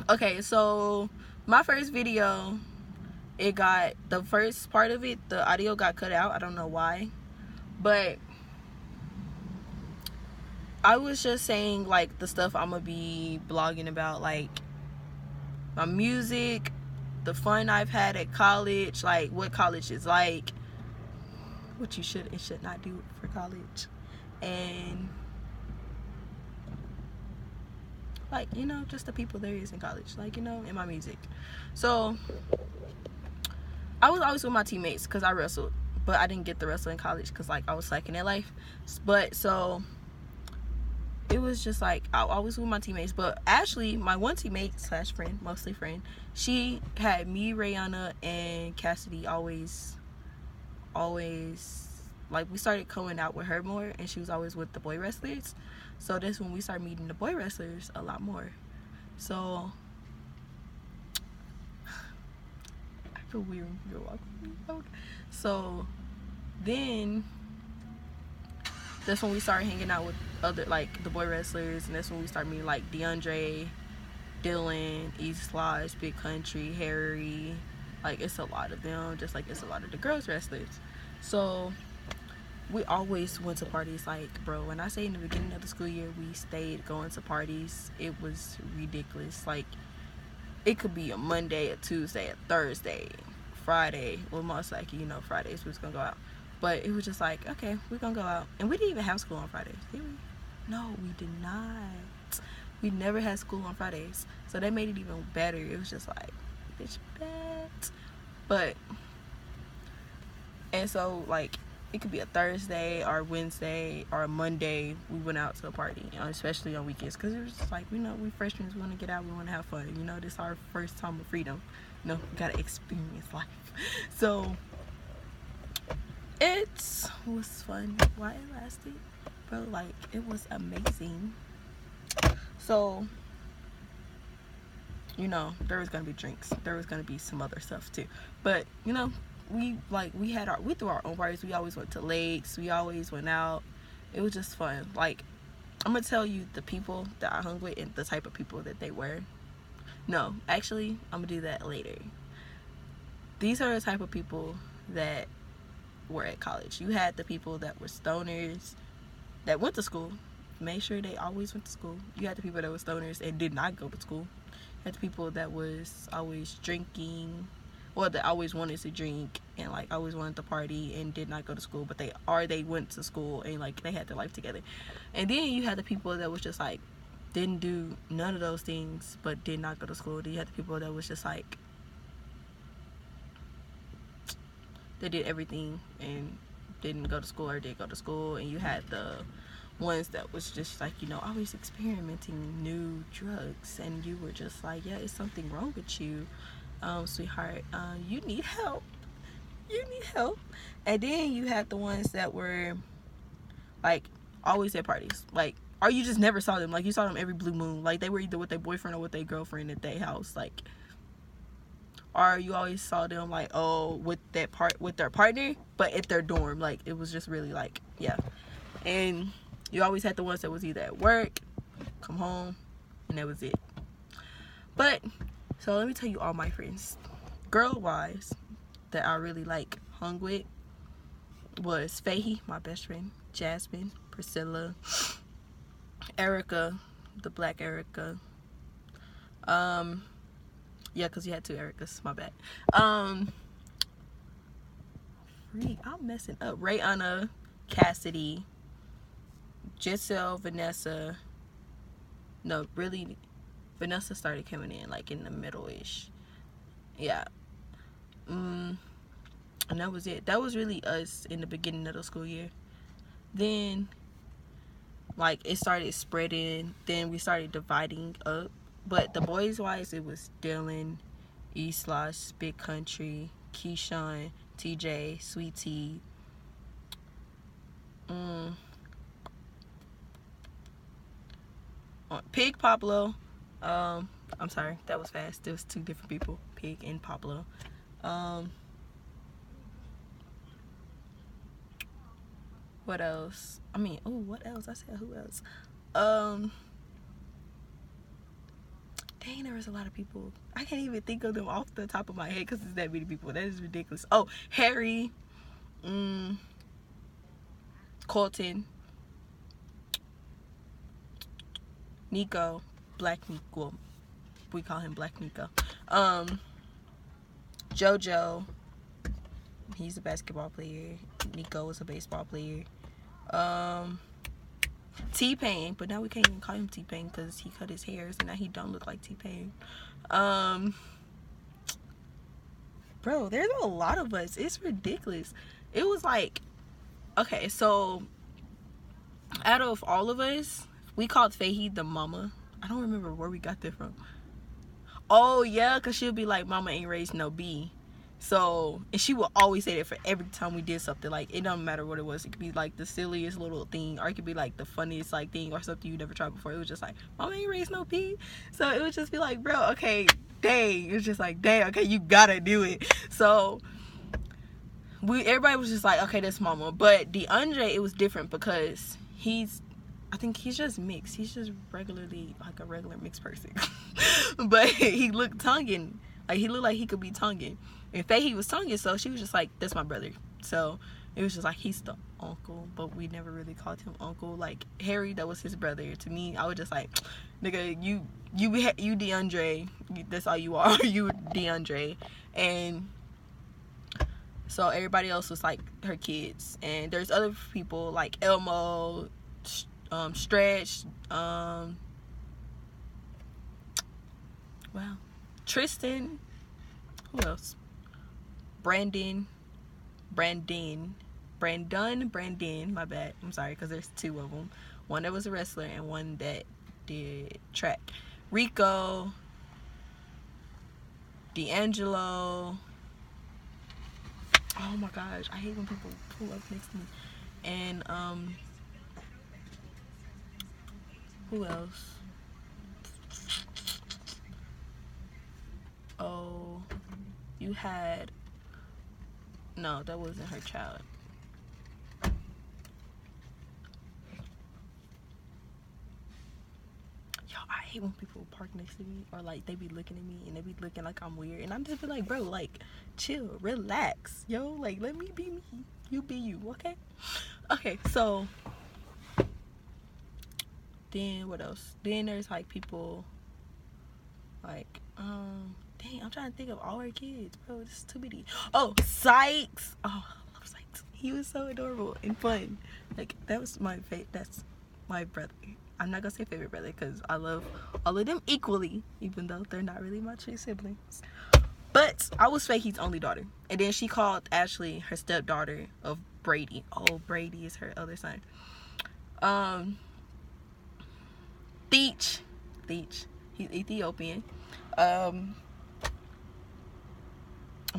Okay, so my first video, it got, the first part of it, the audio got cut out. I don't know why, but I was just saying like the stuff I'm gonna be blogging about, like my music, the fun I've had at college, like what college is like, what you should and should not do for college, and like, you know, just the people there is in college, like, you know, in my music. So I was always with my teammates because I wrestled, but I didn't get to wrestle in college because like I was slacking at life. But so it was just like I was with my teammates. But Ashley, my one teammate slash friend, mostly friend, she had me, Rihanna, and Cassidy always like, we started going out with her more, and she was always with the boy wrestlers. So that's when we started meeting the boy wrestlers a lot more. So I feel weird when you're walking. So then that's when we started hanging out with other, like, the boy wrestlers, and that's when we started meeting like DeAndre, Dylan, East Lodge, Big Country, Harry. Like, it's a lot of them, just like it's a lot of the girls wrestlers. So we always went to parties. Like, bro, when I say in the beginning of the school year we stayed going to parties, it was ridiculous. Like, it could be a Monday, a Tuesday, a Thursday, Friday. Well, most likely, you know, Fridays we was gonna go out. But it was just like, okay, we're gonna go out. And we didn't even have school on Fridays, did we? No, we did not. We never had school on Fridays. So that made it even better. It was just like, bitch, bet. But, and so, like, it could be a Thursday or Wednesday or a Monday we went out to a party, especially on weekends, because it was just like, you know, we freshmen, we want to get out, we want to have fun, you know, this is our first time of freedom, you know, we gotta experience life. So it was fun while it lasted, bro. Like, it was amazing. So, you know, there was gonna be drinks, there was gonna be some other stuff too, but, you know, we threw our own parties. We always went to lakes, we always went out. It was just fun. Like, I'm gonna tell you the people that I hung with and the type of people that they were. No, actually, I'm gonna do that later. These are the type of people that were at college. You had the people that were stoners that went to school. Make sure they always went to school. You had the people that were stoners and did not go to school. You had the people that was always drinking, or that always wanted to drink and like always wanted to party and did not go to school, but they went to school and like they had their life together. And then you had the people that was just like didn't do none of those things but did not go to school. Then you had the people that was just like they did everything and didn't go to school or did go to school. And you had the ones that was just like, you know, always experimenting new drugs, and you were just like, yeah, it's something wrong with you, sweetheart. You need help. And then you had the ones that were like always at parties, like, or you just never saw them. Like, you saw them every blue moon. Like, they were either with their boyfriend or with their girlfriend at their house. Like, or you always saw them like, oh, with their partner, but at their dorm. Like, it was just really like, yeah. And you always had the ones that was either at work, come home, and that was it. But so let me tell you all my friends, girl wise, that I really like hung with was Fahey, my best friend, Jasmine, Priscilla, Erica, the black Erica. Yeah, because you had two Ericas, my bad. I'm messing up. Rayana, Cassidy, Giselle, Vanessa. No, really, Vanessa started coming in like in the middle-ish. Yeah. And that was it. That was really us in the beginning of the school year. Then, like, it started spreading. Then we started dividing up. But the boys wise, it was Dylan, East Loss, Big Country, Keyshawn, TJ, Sweet Tea. Pig, Pablo. I'm sorry, that was fast. There was two different people, Pig and Pablo. What else? I mean, oh, what else? I said who else? Dang, there was a lot of people. I can't even think of them off the top of my head because there's that many people. That is ridiculous. Oh, Harry, Colton, Nico, Black Nico. Well, we call him Black Nico. JoJo. He's a basketball player. Nico is a baseball player. T-Pain, but now we can't even call him T-Pain because he cut his hair, so now he don't look like T-Pain. Bro, there's a lot of us. It's ridiculous. It was like, okay, so out of all of us, we called Faye the mama. I don't remember where we got that from. Oh yeah, because she'll be like, mama ain't raised no B. So, and she will always say that for every time we did something. Like, it don't matter what it was. It could be like the silliest little thing, or it could be like the funniest like thing, or something you never tried before. It was just like, mama ain't raised no P. So it would just be like, bro, okay, dang. It was just like, dang, okay, you gotta do it. So everybody was just like, okay, that's mama. But DeAndre, it was different because I think he's just mixed. He's just regularly like a regular mixed person. But he looked Tongan. Like, he looked like he could be Tongan. And Faye was Tongan, so she was just like, that's my brother. So it was just like, he's the uncle, but we never really called him uncle. Like, Harry, that was his brother. To me, I was just like, nigga, you DeAndre. That's all you are. You DeAndre. And so everybody else was like her kids. And there's other people like Elmo, Stretch, wow, Tristan, who else? Brandon, my bad, I'm sorry, because there's two of them. One that was a wrestler and one that did track. Rico, D'Angelo. Oh my gosh, I hate when people pull up next to me. And who else? Oh, you had, no, that wasn't her child. Yo, I hate when people park next to me, or like they be looking at me and they be looking like I'm weird, and I'm just be like, bro, like, chill, relax, yo, like, let me be me, you be you, okay? Okay, so then what else? Then there's like people like, dang, I'm trying to think of all her kids, bro. This is too many. Oh, Sykes. Oh, I love Sykes. He was so adorable and fun. Like, that was that's my brother. I'm not gonna say favorite brother because I love all of them equally, even though they're not really my true siblings. But I was Faye's only daughter, and then she called Ashley her stepdaughter of Brady. Oh, Brady is her other son. Theech. He's Ethiopian. I'm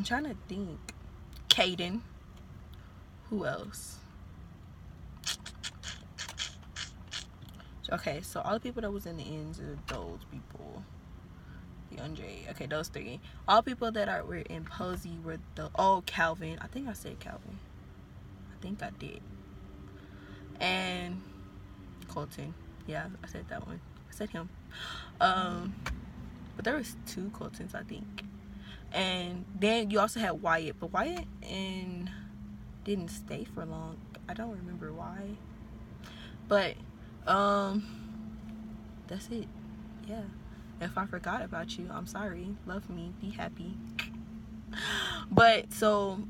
trying to think. Caden. Who else? Okay, so all the people that was in the ends are those people. DeAndre. Okay, those three. All people that were in Posey were Calvin. I think I said Calvin. I think I did. And Colton. Yeah, I said that one. I said him. But there was two Coltons, I think. And then you also had Wyatt, but Wyatt didn't stay for long. I don't remember why. But that's it. Yeah. If I forgot about you, I'm sorry. Love me. Be happy. But so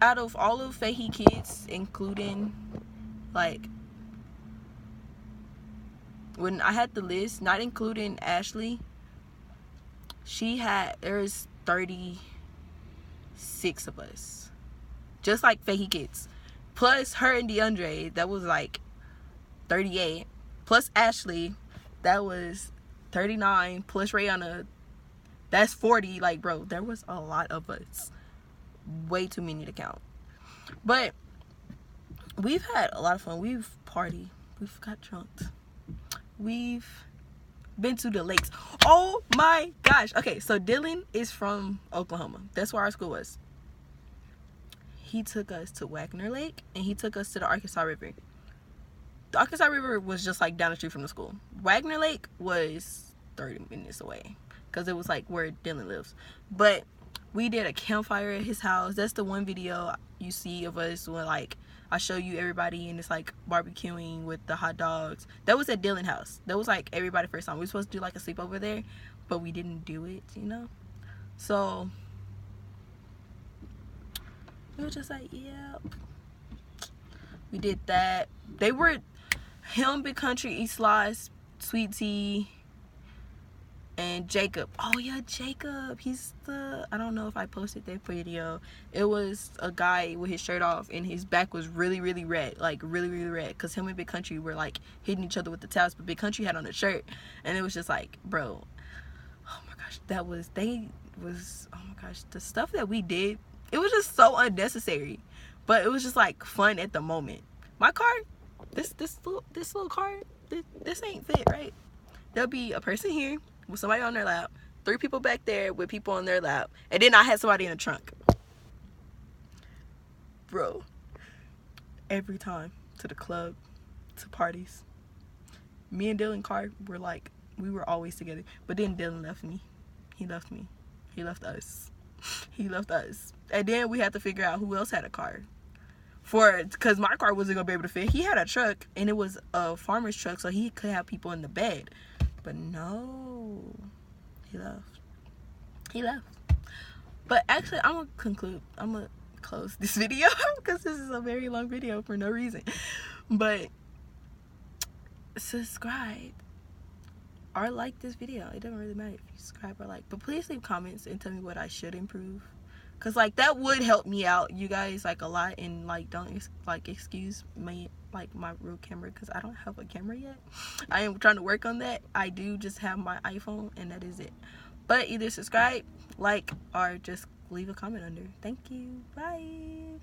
out of all of Faye kids, including like when I had the list, not including Ashley, there's 36 of us. Just like Faye kids. Plus her and DeAndre, that was like 38. Plus Ashley, that was 39. Plus Rihanna, that's 40. Like, bro, there was a lot of us. Way too many to count. But we've had a lot of fun. We've partied. We've got drunk. We've been to the lakes. Oh my gosh. Okay, so Dylan is from Oklahoma. That's where our school was. He took us to Wagner Lake and he took us to the Arkansas River. The Arkansas River was just like down the street from the school. Wagner Lake was 30 minutes away, because it was like where Dylan lives. But we did a campfire at his house. That's the one video you see of us when like I show you everybody and it's like barbecuing with the hot dogs. That was at Dylan's house. That was like everybody first time. We were supposed to do like a sleepover there, but we didn't do it, you know. So it was just like, yeah, we did that. They were him, Big Country, East Slice, Sweet Tea, and Jacob. Oh yeah, Jacob. He's the, I don't know if I posted that video. It was a guy with his shirt off and his back was really, really red. Like really, really red. Because him and Big Country were like hitting each other with the towels. But Big Country had on a shirt. And it was just like, bro. Oh my gosh. Oh my gosh. The stuff that we did, it was just so unnecessary. But it was just like fun at the moment. My car, this little car, this ain't fit, right? There'll be a person here with somebody on their lap, 3 people back there with people on their lap, and then I had somebody in the trunk. Bro, every time, to the club, to parties, me and Dylan Carr were like, we were always together. But then Dylan left me. He left me. He left us. He left us. And then we had to figure out who else had a car. Because my car wasn't going to be able to fit. He had a truck, and it was a farmer's truck, so he could have people in the bed. But no, he left. But actually, I'm gonna close this video because this is a very long video for no reason. But subscribe or like this video. It doesn't really matter if you subscribe or like, but please leave comments and tell me what I should improve, because like that would help me out, you guys, like a lot. And like don't like excuse me, like my real camera, because I don't have a camera yet. I am trying to work on that. I do just have my iPhone, and that is it. But either subscribe, like, or just leave a comment under. Thank you. Bye.